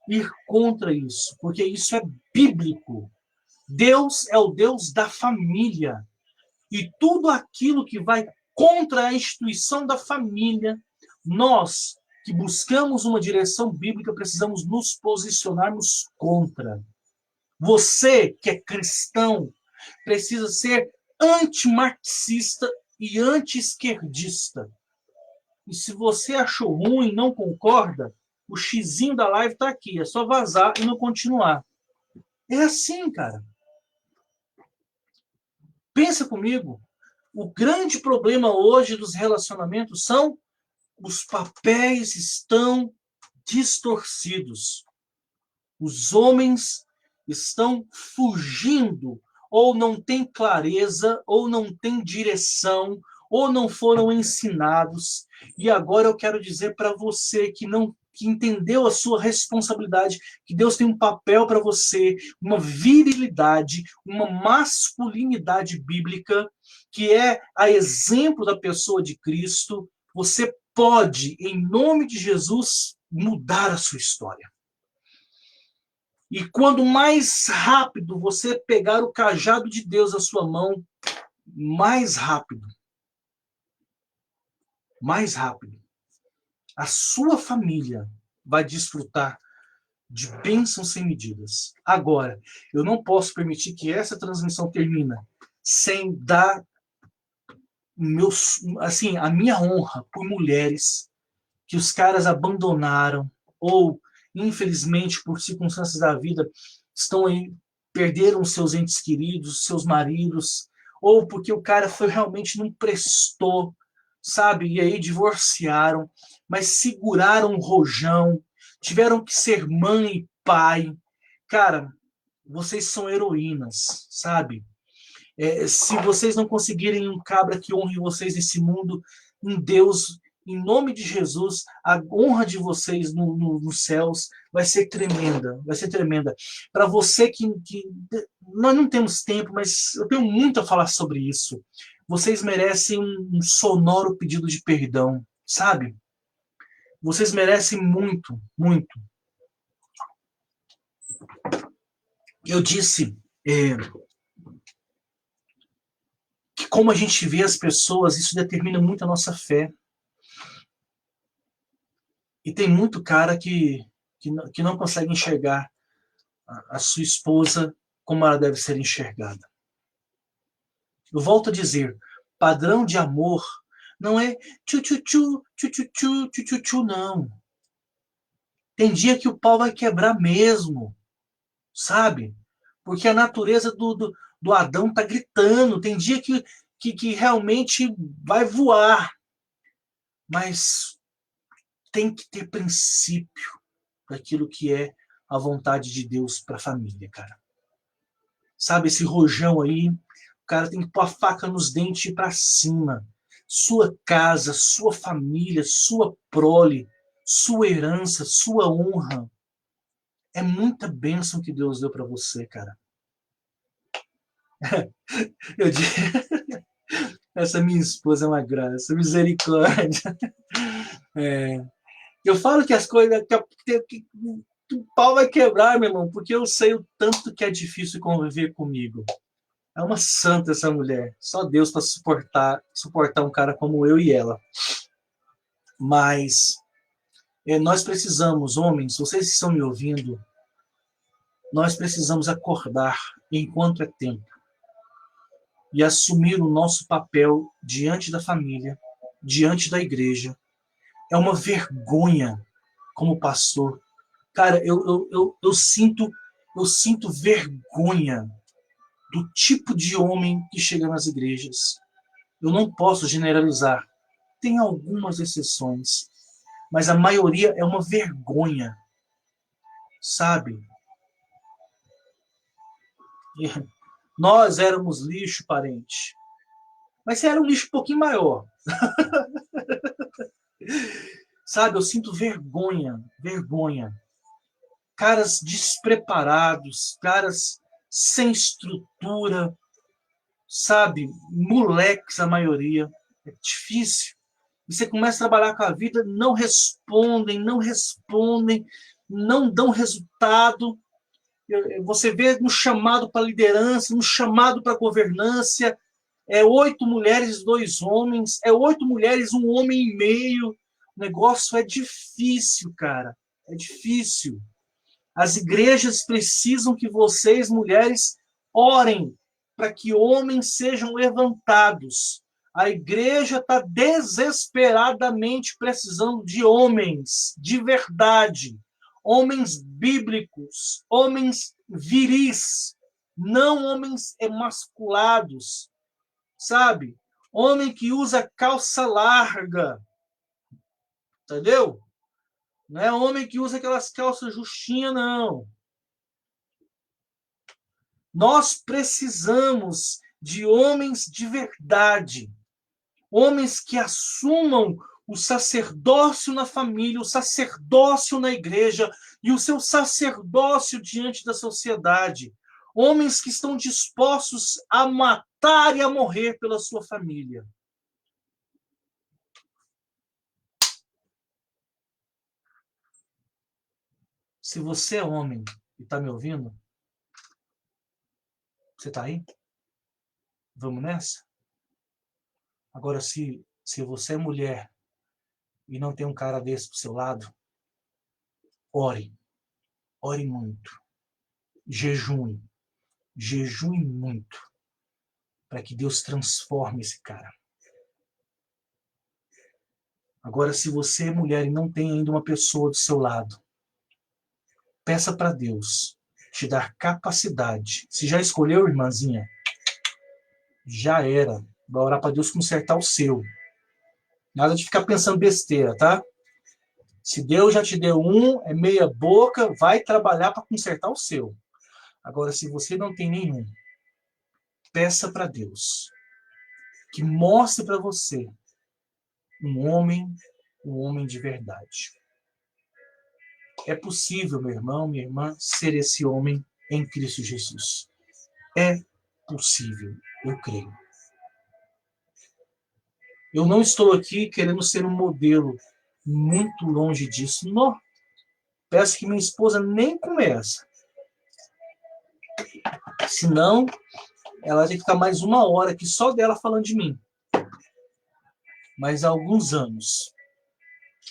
ir contra isso, porque isso é bíblico. Deus é o Deus da família. E tudo aquilo que vai contra a instituição da família, nós que buscamos uma direção bíblica precisamos nos posicionarmos contra. Você que é cristão precisa ser antimarxista e anti-esquerdista. E se você achou ruim, não concorda, o xizinho da live está aqui. É só vazar e não continuar. É assim, cara. Pensa comigo. O grande problema hoje dos relacionamentos são os papéis estão distorcidos. Os homens estão fugindo, ou não têm clareza, ou não têm direção, ou não foram ensinados. E agora eu quero dizer para você que entendeu a sua responsabilidade, que Deus tem um papel para você, uma virilidade, uma masculinidade bíblica, que é a exemplo da pessoa de Cristo. Você pode, em nome de Jesus, mudar a sua história. E quando mais rápido você pegar o cajado de Deus na sua mão, mais rápido, a sua família vai desfrutar de bênçãos sem medidas. Agora, eu não posso permitir que essa transmissão termine sem dar a minha honra por mulheres que os caras abandonaram ou, infelizmente, por circunstâncias da vida, estão aí, perderam seus entes queridos, seus maridos, ou porque o cara realmente não prestou, sabe? E aí divorciaram, mas seguraram o rojão, tiveram que ser mãe e pai. Cara, vocês são heroínas, sabe? Se vocês não conseguirem um cabra que honre vocês nesse mundo, um Deus, em nome de Jesus, a honra de vocês nos céus vai ser tremenda, vai ser tremenda. Para você que nós não temos tempo, mas eu tenho muito a falar sobre isso. Vocês merecem um sonoro pedido de perdão, sabe? Vocês merecem muito, muito. Eu disse que como a gente vê as pessoas, isso determina muito a nossa fé. E tem muito cara que não consegue enxergar a sua esposa como ela deve ser enxergada. Eu volto a dizer, padrão de amor não é tchu-tchu-tchu, tchu-tchu-tchu, tchu-tchu-tchu, não. Tem dia que o pau vai quebrar mesmo, sabe? Porque a natureza do Adão tá gritando. Tem dia que realmente vai voar. Mas tem que ter princípio daquilo que é a vontade de Deus para a família, cara. Sabe, esse rojão aí, o cara tem que pôr a faca nos dentes e ir para cima. Sua casa, sua família, sua prole, sua herança, sua honra. É muita bênção que Deus deu para você, cara. Eu digo, essa minha esposa é uma graça, misericórdia. Eu falo que as coisas, que o pau vai quebrar, meu irmão, porque eu sei o tanto que é difícil conviver comigo. É uma santa essa mulher. Só Deus para suportar um cara como eu e ela. Mas nós precisamos, homens, vocês que estão me ouvindo, nós precisamos acordar enquanto é tempo e assumir o nosso papel diante da família, diante da igreja. É uma vergonha como pastor. Cara, eu sinto vergonha do tipo de homem que chega nas igrejas. Eu não posso generalizar. Tem algumas exceções, mas a maioria é uma vergonha, sabe? E nós éramos lixo, parente. Mas você era um lixo um pouquinho maior. Sabe, eu sinto vergonha. Caras despreparados, caras sem estrutura, sabe? Moleques, a maioria. É difícil. E você começa a trabalhar com a vida, não respondem, não dão resultado. Você vê no chamado para liderança, no chamado para governância, 8 mulheres, 2 homens, 8 mulheres, 1 homem e meio. O negócio é difícil, cara. É difícil. As igrejas precisam que vocês, mulheres, orem para que homens sejam levantados. A igreja está desesperadamente precisando de homens de verdade, homens bíblicos, homens viris, não homens emasculados, sabe? Homem que usa calça larga, entendeu? Não é homem que usa aquelas calças justinhas, não. Nós precisamos de homens de verdade, homens que assumam o sacerdócio na família, o sacerdócio na igreja e o seu sacerdócio diante da sociedade. Homens que estão dispostos a matar e a morrer pela sua família. Se você é homem e está me ouvindo, você está aí? Vamos nessa? Agora, se você é mulher e não tem um cara desse pro seu lado, ore. Ore muito. Jejue. Jejue muito. Para que Deus transforme esse cara. Agora, se você é mulher e não tem ainda uma pessoa do seu lado, peça para Deus te dar capacidade. Se já escolheu, irmãzinha, já era. Vai orar para Deus consertar o seu. Nada de ficar pensando besteira, tá? Se Deus já te deu um, é meia boca, vai trabalhar para consertar o seu. Agora, se você não tem nenhum, peça para Deus que mostre para você um homem de verdade. É possível, meu irmão, minha irmã, ser esse homem em Cristo Jesus. É possível, eu creio. Eu não estou aqui querendo ser um modelo, muito longe disso. Não. Peço que minha esposa nem comece. Senão, ela tem que ficar mais 1 hora aqui só dela falando de mim. Mas há alguns anos.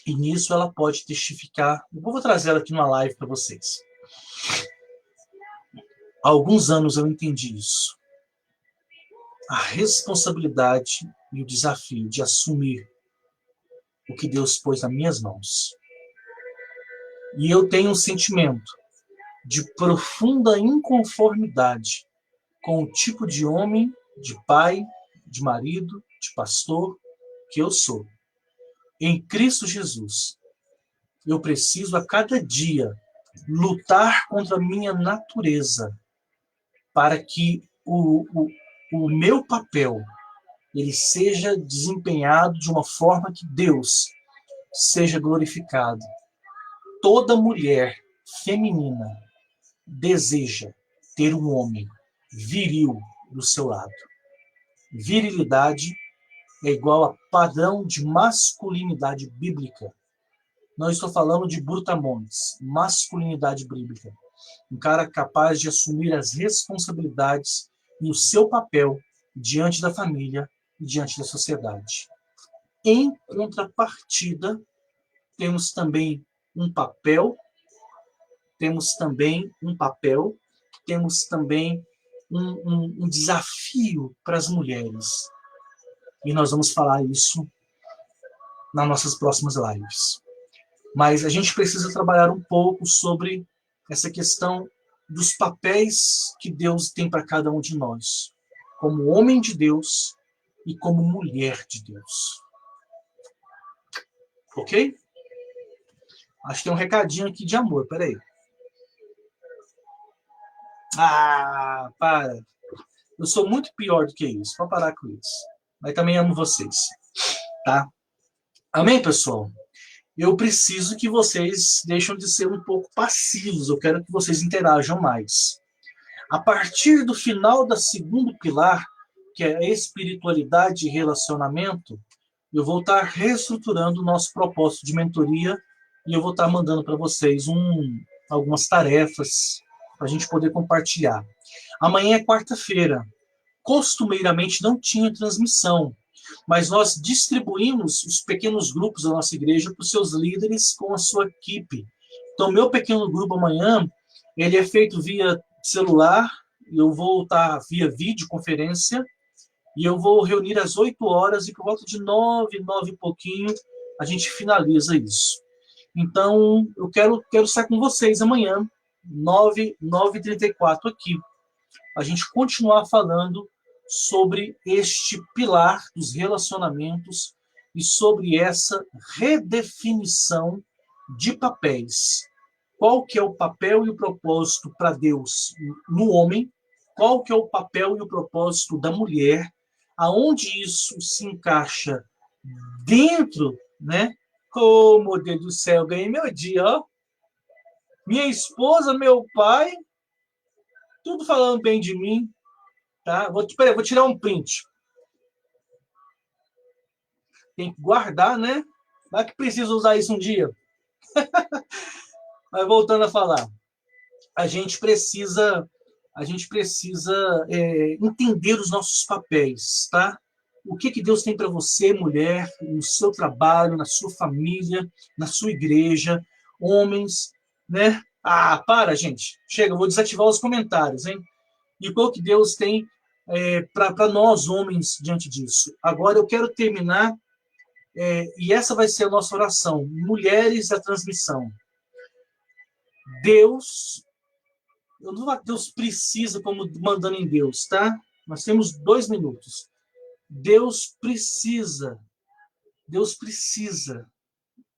E nisso ela pode testificar. Eu vou trazer ela aqui numa live para vocês. Há alguns anos eu entendi isso. A responsabilidade e o desafio de assumir o que Deus pôs nas minhas mãos. E eu tenho um sentimento de profunda inconformidade com o tipo de homem, de pai, de marido, de pastor que eu sou. Em Cristo Jesus, eu preciso a cada dia lutar contra a minha natureza para que o meu papel ele seja desempenhado de uma forma que Deus seja glorificado. Toda mulher feminina deseja ter um homem viril do seu lado. Virilidade é igual a padrão de masculinidade bíblica. Não estou falando de brutamontes, masculinidade bíblica. Um cara capaz de assumir as responsabilidades e o seu papel diante da família e diante da sociedade. Em contrapartida, temos também um papel, um desafio para as mulheres. E nós vamos falar isso nas nossas próximas lives. Mas a gente precisa trabalhar um pouco sobre essa questão dos papéis que Deus tem para cada um de nós, como homem de Deus e como mulher de Deus. Ok? Acho que tem um recadinho aqui de amor, peraí. Ah, para. Eu sou muito pior do que isso, vou parar com isso. Mas também amo vocês, tá? Amém, pessoal? Eu preciso que vocês deixem de ser um pouco passivos. Eu quero que vocês interajam mais. A partir do final do segundo pilar, que é a espiritualidade e relacionamento, eu vou estar reestruturando o nosso propósito de mentoria e eu vou estar mandando para vocês algumas tarefas para a gente poder compartilhar. Amanhã é quarta-feira. Costumeiramente não tinha transmissão, mas nós distribuímos os pequenos grupos da nossa igreja para os seus líderes com a sua equipe. Então, meu pequeno grupo amanhã Ele é feito via celular, eu vou estar via videoconferência, e eu vou reunir às 8 horas, e por volta de 9, 9 e pouquinho, a gente finaliza isso. Então, eu quero estar com vocês amanhã, 9, 9h34 aqui. A gente continuar falando sobre este pilar dos relacionamentos e sobre essa redefinição de papéis. Qual que é o papel e o propósito para Deus no homem? Qual que é o papel e o propósito da mulher? Aonde isso se encaixa dentro, né? Oh, meu Deus do céu, ganhei meu dia, ó. Minha esposa, meu pai, tudo falando bem de mim, tá? Vou tirar um print. Tem que guardar, né? Vai que precisa usar isso um dia. Mas voltando a falar, a gente precisa, entender os nossos papéis, tá? O que Deus tem para você, mulher, no seu trabalho, na sua família, na sua igreja, homens, né? Ah, para, gente. Chega, eu vou desativar os comentários, hein? E qual que Deus tem para nós, homens, diante disso? Agora eu quero terminar, e essa vai ser a nossa oração. Mulheres da transmissão. Deus, eu não vou Deus precisa, como mandando em Deus, tá? Nós temos 2 minutos. Deus precisa,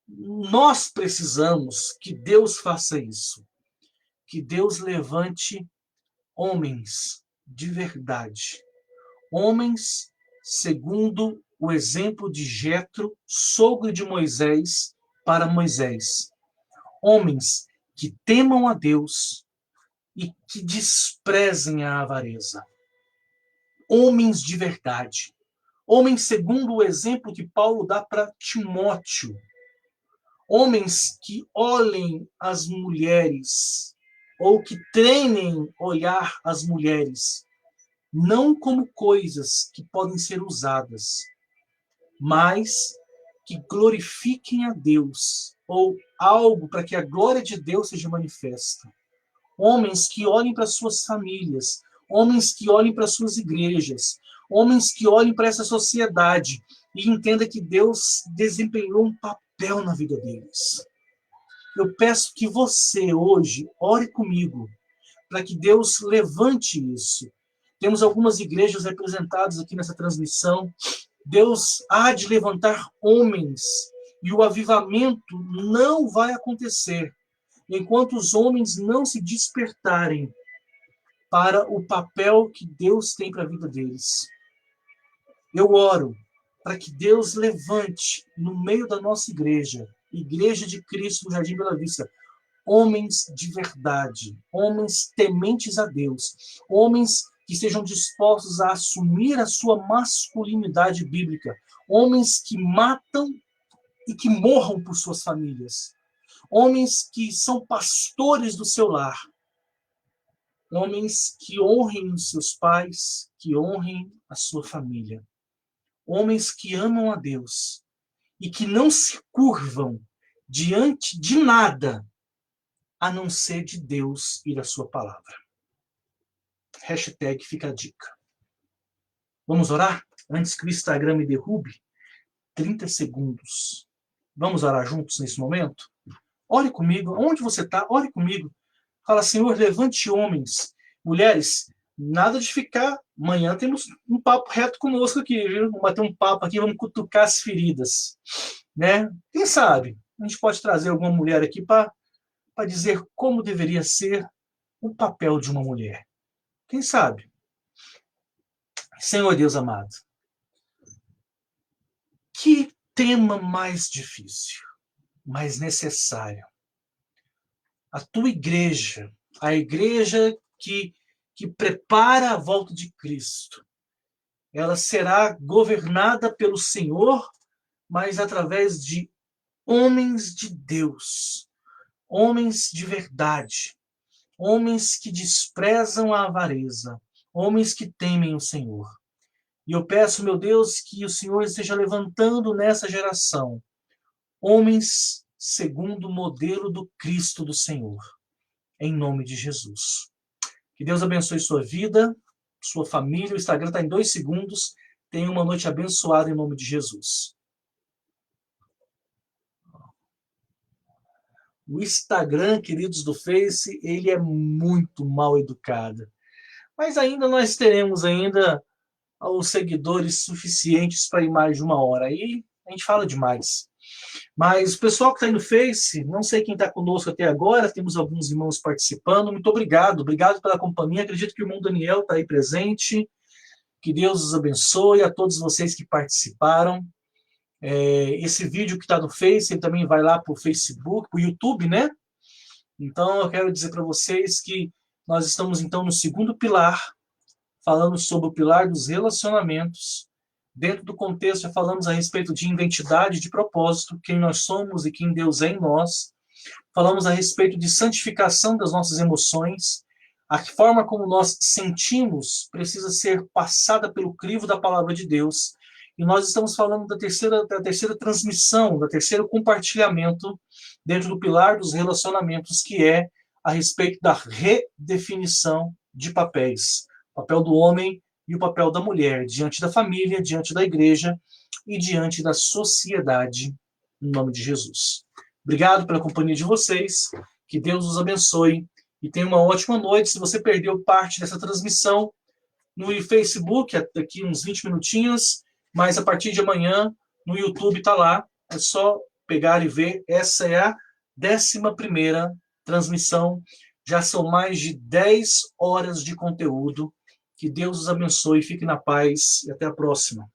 nós precisamos que Deus faça isso. Que Deus levante homens de verdade. Homens segundo o exemplo de Jetro, sogro de Moisés, para Moisés. Homens que temam a Deus e que desprezem a avareza. Homens de verdade. Homens segundo o exemplo que Paulo dá para Timóteo. Homens que olhem as mulheres, ou que treinem olhar as mulheres, não como coisas que podem ser usadas, mas que glorifiquem a Deus, ou algo para que a glória de Deus seja manifesta. Homens que olhem para suas famílias, homens que olhem para suas igrejas, homens que olhem para essa sociedade e entendam que Deus desempenhou um papel na vida deles. Eu peço que você hoje ore comigo para que Deus levante isso. Temos algumas igrejas representadas aqui nessa transmissão. Deus há de levantar homens e o avivamento não vai acontecer enquanto os homens não se despertarem para o papel que Deus tem para a vida deles. Eu oro para que Deus levante no meio da nossa igreja, Igreja de Cristo no Jardim Bela Vista, homens de verdade, homens tementes a Deus, homens que estejam dispostos a assumir a sua masculinidade bíblica, homens que matam e que morram por suas famílias, homens que são pastores do seu lar, homens que honrem os seus pais, que honrem a sua família, homens que amam a Deus e que não se curvam diante de nada a não ser de Deus e da sua palavra. Hashtag fica a dica. Vamos orar? Antes que o Instagram me derrube? 30 segundos. Vamos orar juntos nesse momento? Ore comigo. Onde você está? Ore comigo. Fala, Senhor, levante homens. Mulheres, nada de ficar. Amanhã temos um papo reto conosco aqui, viu? Vamos bater um papo aqui, vamos cutucar as feridas. Né? Quem sabe? A gente pode trazer alguma mulher aqui para dizer como deveria ser o papel de uma mulher. Quem sabe? Senhor Deus amado, que tema mais difícil, mais necessário. A tua igreja, a igreja que prepara a volta de Cristo, ela será governada pelo Senhor, mas através de homens de Deus, homens de verdade, homens que desprezam a avareza, homens que temem o Senhor. E eu peço, meu Deus, que o Senhor esteja levantando nessa geração homens segundo o modelo do Cristo do Senhor. em nome de Jesus. Que Deus abençoe sua vida, sua família. O Instagram está em 2 segundos. Tenha uma noite abençoada em nome de Jesus. O Instagram, queridos do Face, ele é muito mal educado. Mas ainda nós teremos ainda os seguidores suficientes para ir mais de 1 hora. Aí a gente fala demais. Mas o pessoal que está aí no Face, não sei quem está conosco até agora, temos alguns irmãos participando. Muito obrigado, obrigado pela companhia. Acredito que o irmão Daniel está aí presente. Que Deus os abençoe a todos vocês que participaram. Esse vídeo que está no Face, ele também vai lá para o Facebook, para o YouTube, né? Então, eu quero dizer para vocês que nós estamos, então, no segundo pilar, falando sobre o pilar dos relacionamentos. Dentro do contexto, já falamos a respeito de identidade, de propósito, quem nós somos e quem Deus é em nós. Falamos a respeito de santificação das nossas emoções. A forma como nós sentimos precisa ser passada pelo crivo da palavra de Deus. E nós estamos falando da terceira transmissão, da terceiro compartilhamento dentro do pilar dos relacionamentos, que é a respeito da redefinição de papéis. O papel do homem e o papel da mulher, diante da família, diante da igreja e diante da sociedade, em nome de Jesus. Obrigado pela companhia de vocês, que Deus os abençoe e tenha uma ótima noite. Se você perdeu parte dessa transmissão no Facebook, daqui uns 20 minutinhos, mas a partir de amanhã no YouTube está lá, é só pegar e ver. Essa é a 11ª transmissão, já são mais de 10 horas de conteúdo. Que Deus os abençoe, fique na paz e até a próxima.